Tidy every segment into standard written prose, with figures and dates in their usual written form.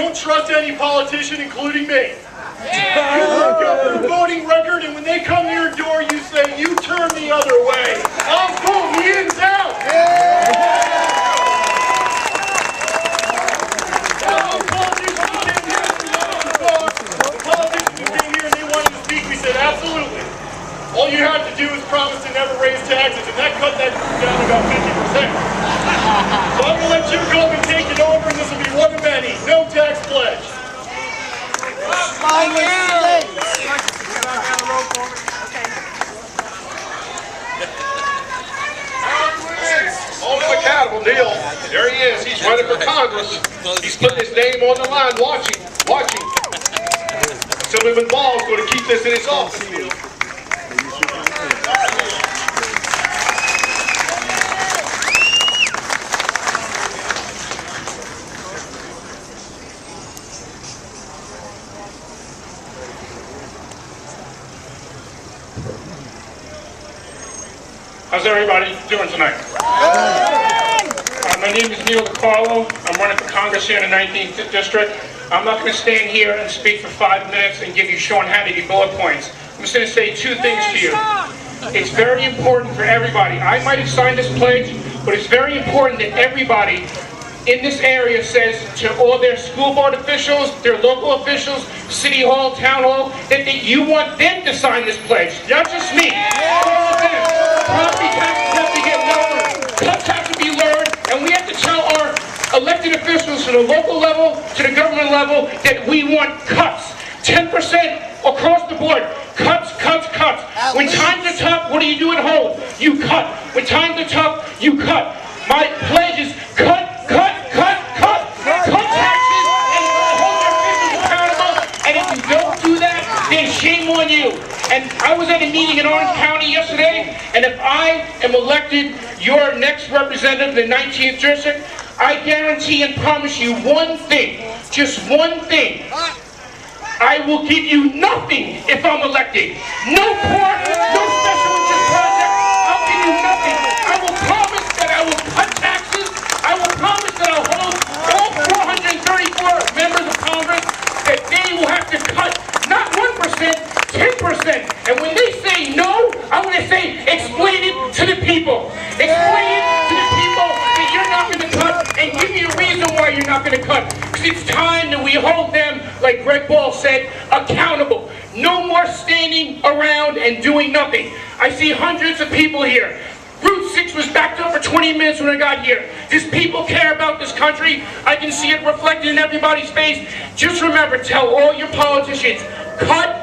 don't trust any politician, including me. You look at their voting record, and when they come to your door, you say, you turn the other way. I'm voting the ins out. Politicians who came here and they wanted to speak, we said, absolutely. All you have to do is promise to never raise taxes, and that cut that group down about 50%. So I'm going to let you come and take it over, and this will be one of many. No tax pledge. Hold him accountable, Neil. There he is. He's running for Congress. He's putting his name on the line, watching. Somebody with balls going to keep this in his office, Neil. How's everybody doing tonight? My name is Neil DiCarlo. I'm running for Congress here in the 19th District. I'm not going to stand here and speak for 5 minutes and give you Sean Hannity bullet points. I'm just going to say 2 things to you. It's very important for everybody. I might have signed this pledge, but it's very important that everybody in this area says to all their school board officials, their local officials, city hall, town hall, that you want them to sign this pledge, not just me. All of them. Property taxes have to get lowered, cuts have to be lowered, and we have to tell our elected officials to the local level, to the government level, that we want cuts. 10% across the board. Cuts. When times are tough, what do you do at home? You cut. When times are tough, you cut. My pledge is cut taxes and hold our officials accountable. And if you don't do that, then shame on you. And I was at a meeting in Orange County yesterday, and if I am elected your next representative in the 19th District, I guarantee and promise you one thing, just one thing. I will give you nothing if I'm elected. No pork, no special interest project. I'll give you nothing. I will promise that I will cut taxes. I will promise that I'll hold all 434 members of Congress that they will have to cut not 1%, 10%. And when they say no, I'm going to say, explain it to the people. Explain it to the people that you're not going to cut, and give me a reason why you're not going to cut. Because it's time that we hold them, like Greg Ball said, accountable. No more standing around and doing nothing. I see hundreds of people here. Route 6 was backed up for 20 minutes when I got here. Does people care about this country? I can see it reflected in everybody's face. Just remember, tell all your politicians, cut.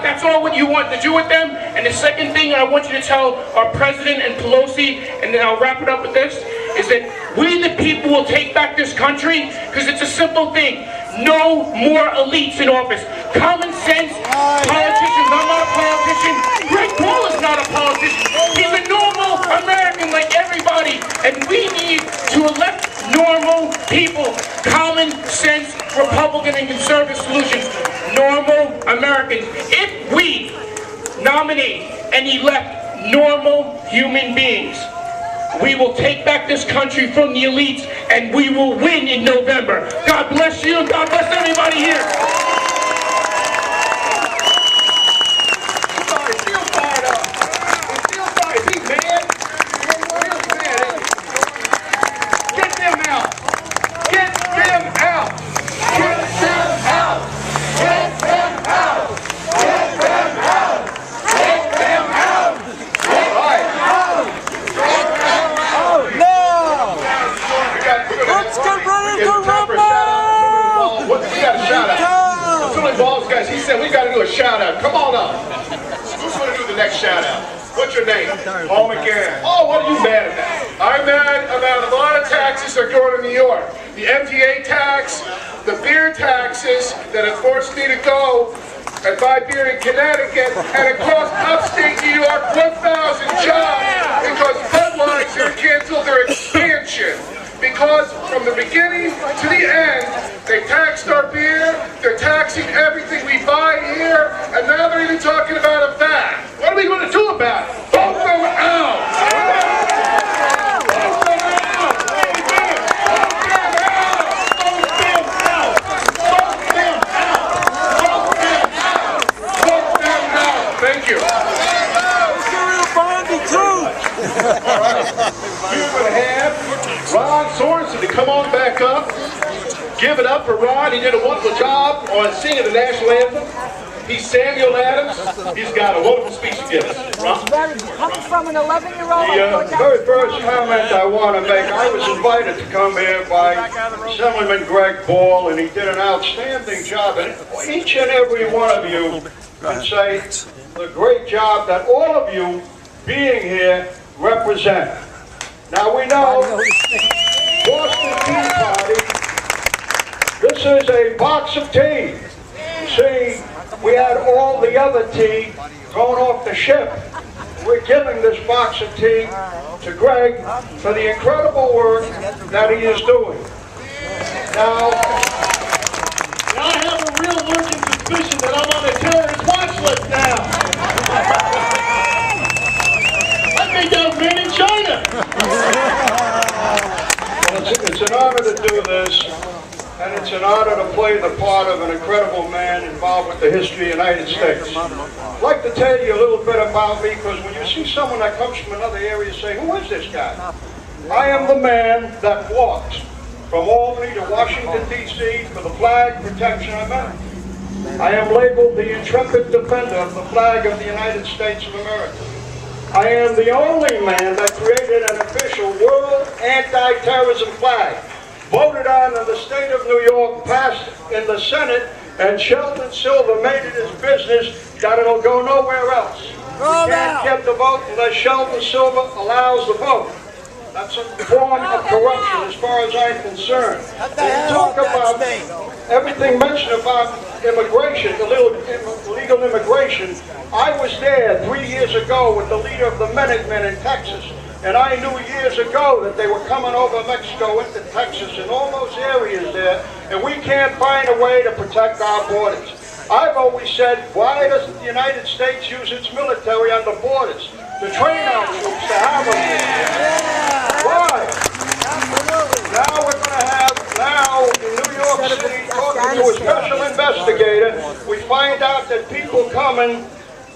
That's all what you want to do with them. And the second thing I want you to tell our President and Pelosi, and then I'll wrap it up with this, is that we the people will take back this country, because it's a simple thing. No more elites in office. Common sense politicians. I'm not a politician. Greg Paul is not a politician. He's a normal American like everybody. And we need to elect normal people. Common sense Republican and conservative solutions. Normal Americans. If we nominate and elect normal human beings, we will take back this country from the elites, and we will win in November. God bless you, and God bless everybody here. Still fired up. Still fired. Is he mad? Real mad, ain't he? Get them out. Get them out. Get them out. Get them out. Get them out. Get them out. All right. Let's get ready to rumble! What we got a shout out? Somebody balls guys, he said we got to do a shout out. Come on up. Who's going to do the next shout out? What's your name? Paul McGann. Oh, what are you mad about? I'm mad about a lot of taxes that are going to New York. The MTA tax, the beer taxes that have forced me to go and buy beer in Connecticut, and it cost upstate New York 1,000 jobs because Budweiser canceled their expansion. Because from the beginning to the end, they taxed our beer, they're taxing everything we buy here, and now they're even talking about a VAT. What are we going to do about it? Vote them out! Vote them out! Vote them out! Vote them out! Give it up for Ron. He did a wonderful job on singing the national anthem. He's Samuel Adams. He's got a wonderful speech to give us. Ron? Coming from an 11-year-old. The very first comment I want to make, I was invited to come here by Assemblyman Greg Ball, and he did an outstanding job. And each and every one of you can say the great job that all of you being here represent. Now we know Boston Tea Party, this is a box of tea. You see, we had all the other tea going off the ship. We're giving this box of tea to Greg for the incredible work that he is doing. Now, I have a real working suspicion that I'm on a terrorist watch list now. I think that was made in China. it's an honor to do this, and it's an honor to play the part of an incredible man involved with the history of the United States. I'd like to tell you a little bit about me, because when you see someone that comes from another area, say, who is this guy? I am the man that walked from Albany to Washington, D.C. for the flag protection of America. I am labeled the intrepid defender of the flag of the United States of America. I am the only man that created an official world anti-terrorism flag, voted on in the state of New York, passed in the Senate, and Sheldon Silver made it his business that it'll go nowhere else. We can't get the vote unless Sheldon Silver allows the vote. That's a form of corruption as far as I'm concerned. When you talk about everything mentioned about immigration, illegal immigration, I was there 3 years ago with the leader of the Minutemen in Texas, and I knew years ago that they were coming over Mexico into Texas and all those areas there, and we can't find a way to protect our borders. I've always said, why doesn't the United States use its military on the borders to train our troops to have them here? Why? Now we're going to have, in New York City, talking to a special investigator, we find out that people coming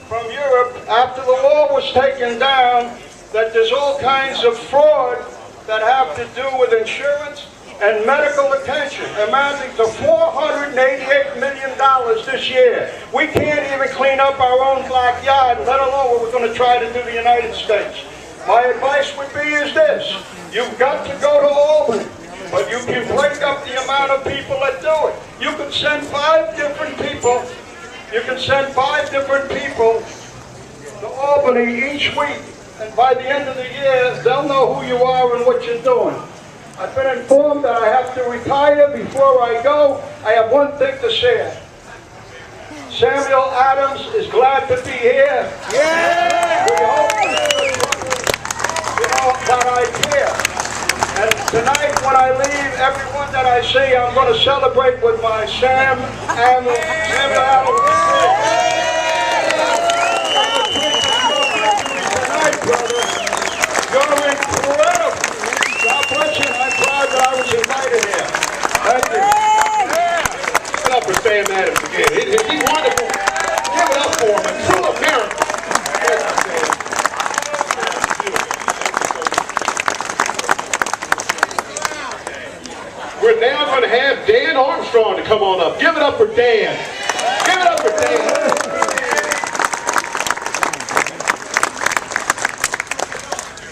from Europe after the wall was taken down, that there's all kinds of fraud that have to do with insurance and medical attention, amounting to $488 million this year. We can't even clean up our own backyard, let alone what we're going to try to do in the United States. My advice would be is this: you've got to go to Albany, but you can break up the amount of people that do it. You can send 5 different people. You can send 5 different people to Albany each week, and by the end of the year, they'll know who you are and what you're doing. I've been informed that I have to retire. Before I go, I have one thing to say. Samuel Adams is glad to be here. Yeah! We hope that I care. And tonight when I leave, everyone that I see, I'm going to celebrate with my Samuel Adams. Tonight, brother, you're incredible. God bless you. I'm glad that I was invited here. Thank you. Give it up for Sam Adams again. He's wonderful. Give it up for him. A true American. We're now going to have Dan Armstrong to come on up. Give it up for Dan. Give it up for Dan.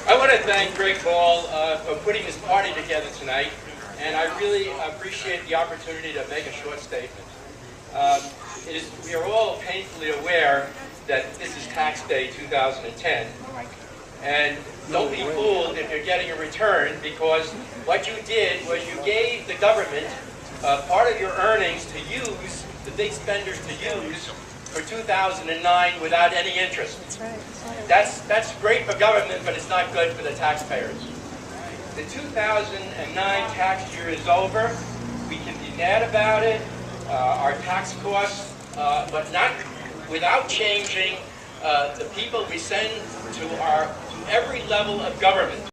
I want to thank Greg Ball for putting this party together tonight, and I really appreciate the opportunity to make a short statement. We are all painfully aware that this is tax day 2010, and don't be fooled if you're getting a return, because what you did was you gave the government part of your earnings to use, the big spenders to use, for 2009 without any interest. That's great for government, but it's not good for the taxpayers. The 2009 tax year is over. We can be mad about it, our tax costs, but not without changing the people we send to every level of government.